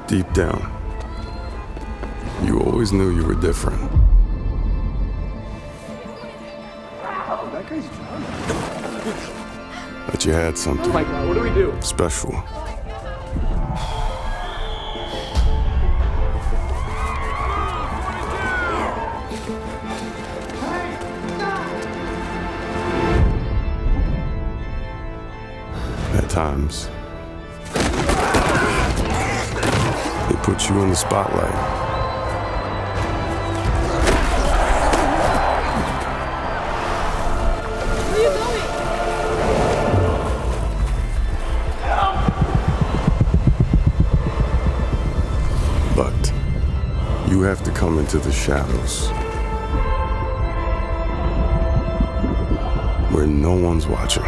Deep down, you always knew you were different. That guy's drunk. That you had something Oh my God, what do we do? special. At times, they put you in the spotlight. Where are you going? But you have to come into the shadows where no one's watching.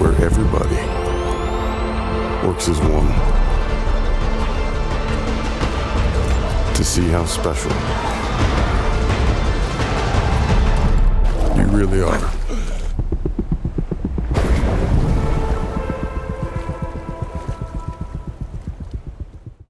Where everybody works as one to see how special you really are.